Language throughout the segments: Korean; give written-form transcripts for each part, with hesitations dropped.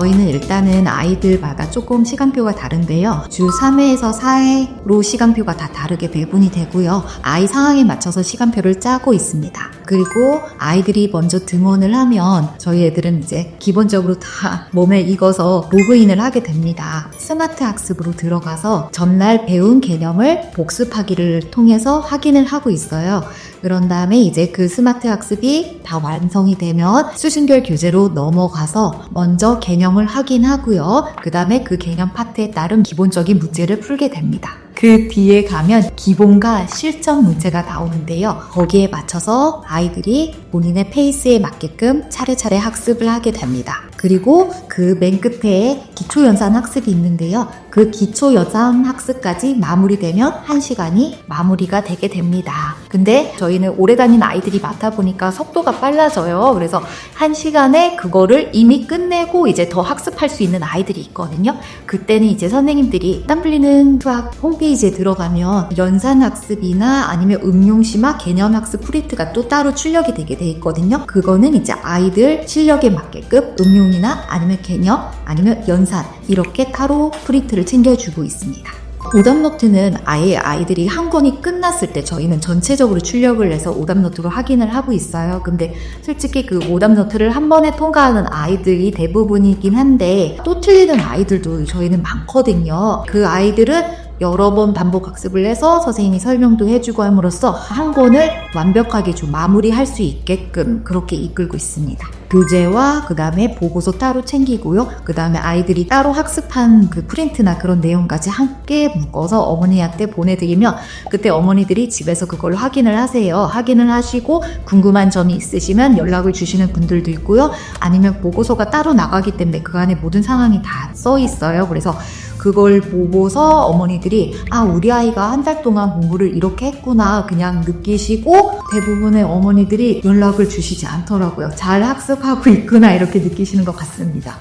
저희는 일단은 아이들마다 조금 시간표가 다른데요. 주 3회에서 4회로 시간표가 다 다르게 배분이 되고요. 아이 상황에 맞춰서 시간표를 짜고 있습니다. 그리고 아이들이 먼저 등원을 하면 저희 애들은 이제 기본적으로 다 몸에 익어서 로그인을 하게 됩니다. 스마트 학습으로 들어가서 전날 배운 개념을 복습하기를 통해서 확인을 하고 있어요. 그런 다음에 이제 그 스마트 학습이 다 완성이 되면 수준별 교재로 넘어가서 먼저 개념을 확인하고요. 그 다음에 그 개념 파트에 따른 기본적인 문제를 풀게 됩니다. 그 뒤에 가면 기본과 실전 문제가 나오는데요. 거기에 맞춰서 아이들이 본인의 페이스에 맞게끔 차례차례 학습을 하게 됩니다. 그리고 그 맨 끝에 기초연산 학습이 있는데요. 그 기초연산 학습까지 마무리되면 1시간이 마무리가 되게 됩니다. 근데 저희는 오래 다닌 아이들이 많다 보니까 속도가 빨라져요. 그래서 1시간에 그거를 이미 끝내고 이제 더 학습할 수 있는 아이들이 있거든요. 그때는 이제 선생님들이 땀 흘리는 수학 홈페이지에 들어가면 연산학습이나 아니면 응용심화 개념학습 프린트가 또 따로 출력이 되게 돼 있거든요. 그거는 이제 아이들 실력에 맞게끔 응용이나 아니면 개념 아니면 연산 이렇게 따로 프린트를 챙겨주고 있습니다. 오답노트는 아예 아이들이 한 권이 끝났을 때 저희는 전체적으로 출력을 해서 오답노트로 확인을 하고 있어요. 근데 솔직히 그 오답노트를 한 번에 통과하는 아이들이 대부분이긴 한데 또 틀리는 아이들도 저희는 많거든요. 그 아이들은 여러 번 반복 학습을 해서 선생님이 설명도 해주고 함으로써 한 권을 완벽하게 좀 마무리할 수 있게끔 그렇게 이끌고 있습니다. 교재와 그 다음에 보고서 따로 챙기고요. 그 다음에 아이들이 따로 학습한 그 프린트나 그런 내용까지 함께 묶어서 어머니한테 보내드리면 그때 어머니들이 집에서 그걸 확인을 하세요. 확인을 하시고 궁금한 점이 있으시면 연락을 주시는 분들도 있고요. 아니면 보고서가 따로 나가기 때문에 그 안에 모든 상황이 다 써 있어요. 그래서 그걸 보고서 어머니들이 우리 아이가 한 달 동안 공부를 이렇게 했구나 그냥 느끼시고 대부분의 어머니들이 연락을 주시지 않더라고요. 잘 학습하고 있구나 이렇게 느끼시는 것 같습니다.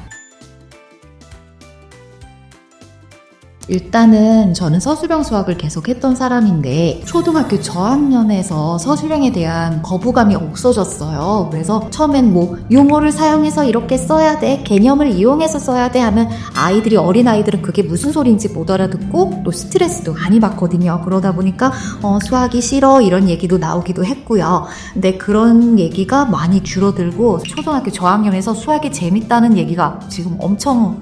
일단은 저는 서술형 수학을 계속 했던 사람인데 초등학교 저학년에서 서술형에 대한 거부감이 없어졌어요. 그래서 처음엔 용어를 사용해서 이렇게 써야 돼, 개념을 이용해서 써야 돼 하면 아이들이 어린아이들은 그게 무슨 소리인지 못 알아듣고 또 스트레스도 많이 받거든요. 그러다 보니까 수학이 싫어 이런 얘기도 나오기도 했고요. 근데 그런 얘기가 많이 줄어들고 초등학교 저학년에서 수학이 재밌다는 얘기가 지금 엄청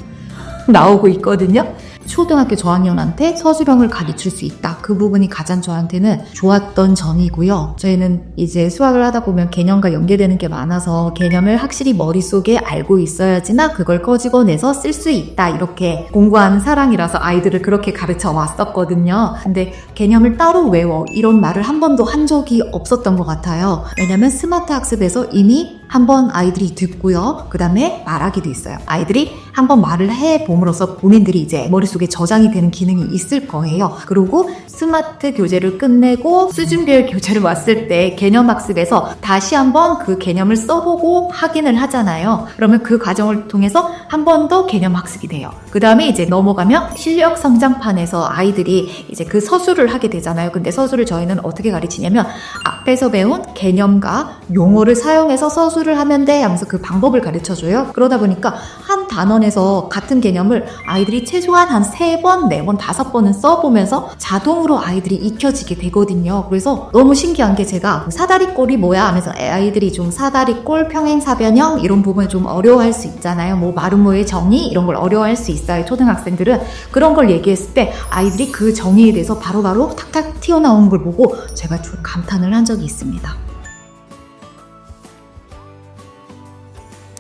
나오고 있거든요. 초등학교 저학년한테 서술형을 가르칠 수 있다. 그 부분이 가장 저한테는 좋았던 점이고요. 저희는 이제 수학을 하다 보면 개념과 연계되는 게 많아서 개념을 확실히 머릿속에 알고 있어야지나 그걸 꺼집어내서 쓸 수 있다. 이렇게 공부하는 사람이라서 아이들을 그렇게 가르쳐 왔었거든요. 근데 개념을 따로 외워 이런 말을 한 번도 한 적이 없었던 것 같아요. 왜냐면 스마트 학습에서 이미 한번 아이들이 듣고요. 그 다음에 말하기도 있어요. 아이들이 한번 말을 해봄으로써 본인들이 이제 머릿속에 저장이 되는 기능이 있을 거예요. 그리고 스마트 교재를 끝내고 수준별 교재를 왔을 때 개념학습에서 다시 한번 그 개념을 써보고 확인을 하잖아요. 그러면 그 과정을 통해서 한 번 더 개념학습이 돼요. 그 다음에 이제 넘어가면 실력 성장판에서 아이들이 이제 그 서술을 하게 되잖아요. 근데 서술을 저희는 어떻게 가르치냐면 앞에서 배운 개념과 용어를 사용해서 서술을 하면 돼 하면서 그 방법을 가르쳐줘요. 그러다 보니까 한 단원에서 같은 개념을 아이들이 최소한 한 3번, 4번, 5번은 써보면서 자동으로 아이들이 익혀지게 되거든요. 그래서 너무 신기한 게 제가 사다리꼴이 뭐야 하면서 아이들이 좀 사다리꼴, 평행사변형 이런 부분을 좀 어려워할 수 있잖아요. 마름모의 정의 이런 걸 어려워할 수 있어요. 초등학생들은 그런 걸 얘기했을 때 아이들이 그 정의에 대해서 바로바로 탁탁 튀어나오는 걸 보고 제가 좀 감탄을 한 적이 있습니다.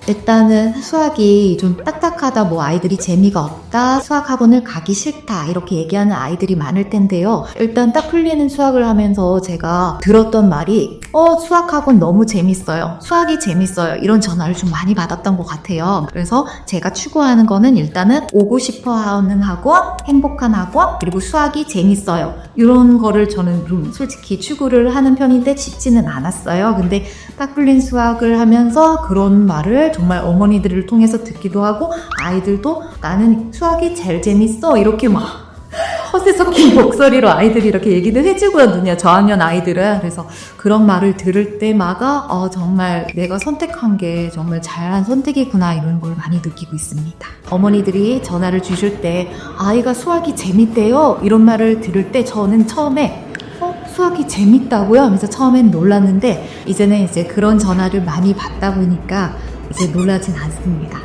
일단은 수학이 좀 딱딱하다, 아이들이 재미가 없다, 수학학원을 가기 싫다 이렇게 얘기하는 아이들이 많을 텐데요. 일단 딱 풀리는 수학을 하면서 제가 들었던 말이 수학학원 너무 재밌어요. 수학이 재밌어요. 이런 전화를 좀 많이 받았던 것 같아요. 그래서 제가 추구하는 거는 일단은 오고 싶어 하는 학원, 행복한 학원, 그리고 수학이 재밌어요. 이런 거를 저는 좀 솔직히 추구를 하는 편인데 쉽지는 않았어요. 근데 딱 풀린 수학을 하면서 그런 말을 정말 어머니들을 통해서 듣기도 하고 아이들도 나는 수학이 제일 재밌어 이렇게 막 허세 섞인 목소리로 아이들이 이렇게 얘기도 해주거든요. 저학년 아이들은. 그래서 그런 말을 들을 때마다 정말 내가 선택한 게 정말 잘한 선택이구나 이런 걸 많이 느끼고 있습니다. 어머니들이 전화를 주실 때 아이가 수학이 재밌대요 이런 말을 들을 때 저는 처음에 수학이 재밌다고요? 하면서 처음엔 놀랐는데 이제는 이제 그런 전화를 많이 받다 보니까 이제 놀라진 않습니다.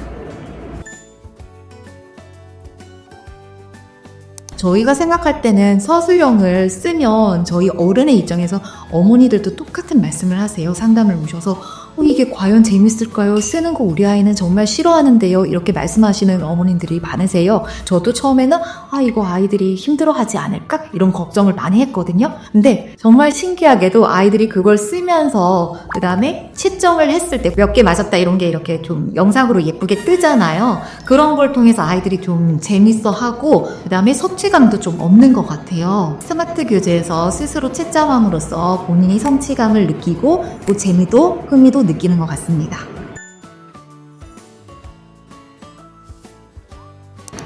저희가 생각할 때는 서술형을 쓰면 저희 어른의 입장에서 어머니들도 똑같은 말씀을 하세요. 상담을 오셔서 이게 과연 재밌을까요? 쓰는 거 우리 아이는 정말 싫어하는데요. 이렇게 말씀하시는 어머님들이 많으세요. 저도 처음에는 이거 아이들이 힘들어하지 않을까? 이런 걱정을 많이 했거든요. 근데 정말 신기하게도 아이들이 그걸 쓰면서 그 다음에 채점을 했을 때 몇 개 맞았다 이런 게 이렇게 좀 영상으로 예쁘게 뜨잖아요. 그런 걸 통해서 아이들이 좀 재밌어하고 그 다음에 성취감도 좀 없는 것 같아요. 스마트 교재에서 스스로 채점함으로써 본인이 성취감을 느끼고 또 재미도 흥미도 느끼는 것 같습니다.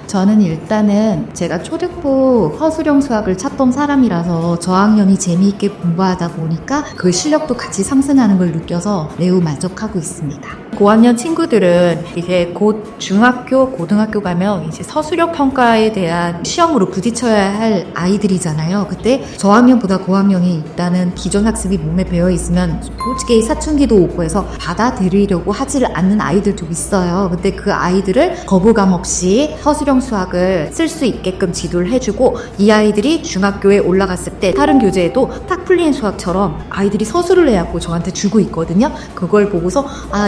저는 일단은 제가 초등부 허술형 수학을 찾던 사람이라서 저학년이 재미있게 공부하다 보니까 그 실력도 같이 상승하는 걸 느껴서 매우 만족하고 있습니다. 고학년 친구들은 이제 곧 중학교, 고등학교 가면 이제 서술형 평가에 대한 시험으로 부딪혀야 할 아이들이잖아요. 그때 저학년보다 고학년이 일단은 기존 학습이 몸에 배어 있으면 솔직히 사춘기도 오고 해서 받아들이려고 하지를 않는 아이들도 있어요. 근데 그 아이들을 거부감 없이 서술형 수학을 쓸 수 있게끔 지도를 해주고 이 아이들이 중학교에 올라갔을 때 다른 교재에도 딱 풀린 수학처럼 아이들이 서술을 해갖고 저한테 주고 있거든요. 그걸 보고서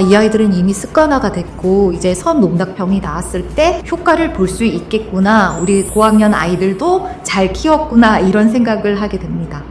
이 아이들은 이미 습관화가 됐고 이제 선농락평이 나왔을 때 효과를 볼 수 있겠구나. 우리 고학년 아이들도 잘 키웠구나 이런 생각을 하게 됩니다.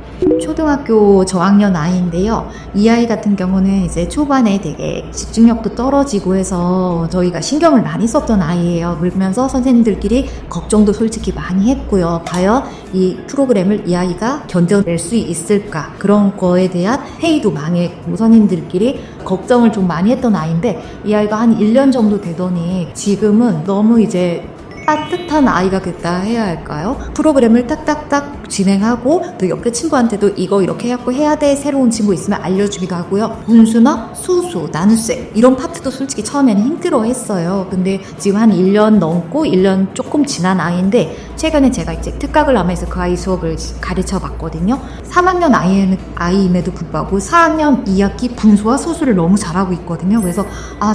초등학교 저학년 아이인데요. 이 아이 같은 경우는 이제 초반에 되게 집중력도 떨어지고 해서 저희가 신경을 많이 썼던 아이예요. 그러면서 선생님들끼리 걱정도 솔직히 많이 했고요. 과연 이 프로그램을 이 아이가 견뎌낼 수 있을까? 그런 거에 대한 회의도 많이 했고 선생님들끼리 걱정을 좀 많이 했던 아이인데 이 아이가 한 1년 정도 되더니 지금은 너무 이제 따뜻한 아이가 됐다 해야 할까요? 프로그램을 딱딱딱 진행하고 또 옆에 친구한테도 이거 이렇게 해갖고 해야 돼 새로운 친구 있으면 알려주기도 하고요. 분수나 수수, 나눗셈 이런 파트도 솔직히 처음에는 힘들어 했어요. 근데 지금 한 1년 넘고 1년 조금 지난 아이인데 최근에 제가 이제 특각을 하면서 그 아이 수업을 가르쳐 봤거든요. 3학년 아이임에도 불구하고 4학년 2학기 분수와 수수를 너무 잘하고 있거든요. 그래서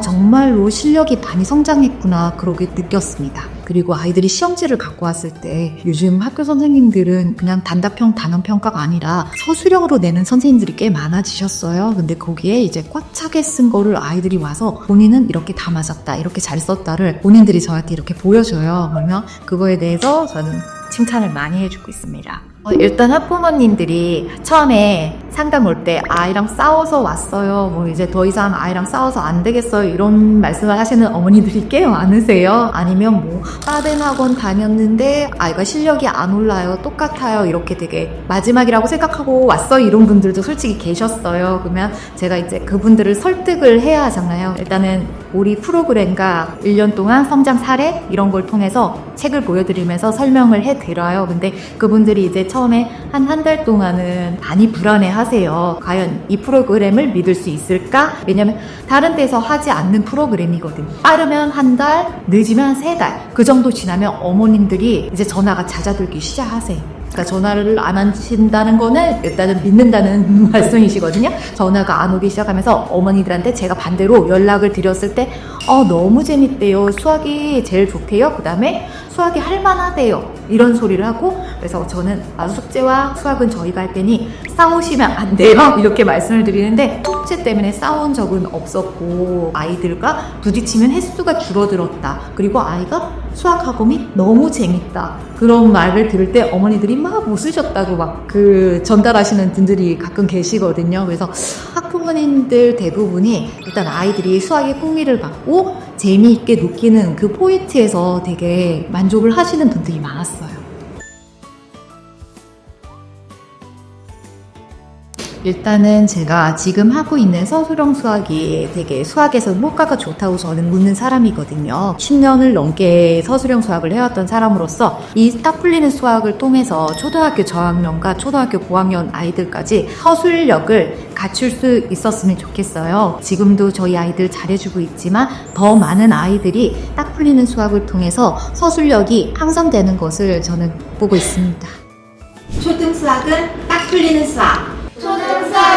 정말로 실력이 많이 성장했구나 그러게 느꼈습니다. 그리고 아이들이 시험지를 갖고 왔을 때 요즘 학교 선생님들은 그냥 단답형 단원평가가 아니라 서술형으로 내는 선생님들이 꽤 많아지셨어요. 근데 거기에 이제 꽉 차게 쓴 거를 아이들이 와서 본인은 이렇게 다 맞았다 이렇게 잘 썼다를 본인들이 저한테 이렇게 보여줘요. 그러면 그거에 대해서 저는 칭찬을 많이 해주고 있습니다. 일단 학부모님들이 처음에 상담 올 때 아이랑 싸워서 왔어요. 이제 더 이상 아이랑 싸워서 안 되겠어요. 이런 말씀을 하시는 어머니들이 꽤 많으세요. 아니면 다른 학원 다녔는데 아이가 실력이 안 올라요. 똑같아요. 이렇게 되게 마지막이라고 생각하고 왔어. 이런 분들도 솔직히 계셨어요. 그러면 제가 이제 그분들을 설득을 해야 하잖아요. 일단은 우리 프로그램과 1년 동안 성장 사례 이런 걸 통해서 책을 보여드리면서 설명을 해드려요. 근데 그분들이 이제 처음에 한 달 동안은 많이 불안해 하세요. 과연 이 프로그램을 믿을 수 있을까? 왜냐면 다른 데서 하지 않는 프로그램이거든요. 빠르면 한 달, 늦으면 3달. 그 정도 지나면 어머님들이 이제 전화가 잦아들기 시작하세요. 그러니까 전화를 안 하신다는 거는 일단은 믿는다는 말씀이시거든요. 전화가 안 오기 시작하면서 어머니들한테 제가 반대로 연락을 드렸을 때 너무 재밌대요. 수학이 제일 좋대요. 그 다음에 수학이 할만하대요. 이런 소리를 하고 그래서 저는 숙제와 수학은 저희가 할 테니 싸우시면 안 돼요. 이렇게 말씀을 드리는데 숙제 때문에 싸운 적은 없었고 아이들과 부딪히면 횟수가 줄어들었다. 그리고 아이가 수학학원이 너무 재밌다. 그런 말을 들을 때 어머니들이 막 웃으셨다고 막 전달하시는 분들이 가끔 계시거든요. 그래서 학부모님들 대부분이 일단 아이들이 수학에 흥미를 갖고 재미있게 느끼는 그 포인트에서 되게 만족을 하시는 분들이 많았어요. 일단은 제가 지금 하고 있는 서술형 수학이 되게 수학에서 효과가 좋다고 저는 묻는 사람이거든요. 10년을 넘게 서술형 수학을 해왔던 사람으로서 이 딱 풀리는 수학을 통해서 초등학교 저학년과 초등학교 고학년 아이들까지 서술력을 갖출 수 있었으면 좋겠어요. 지금도 저희 아이들 잘해주고 있지만 더 많은 아이들이 딱 풀리는 수학을 통해서 서술력이 향상되는 것을 저는 보고 있습니다. 초등수학은 딱 풀리는 수학. 초등수학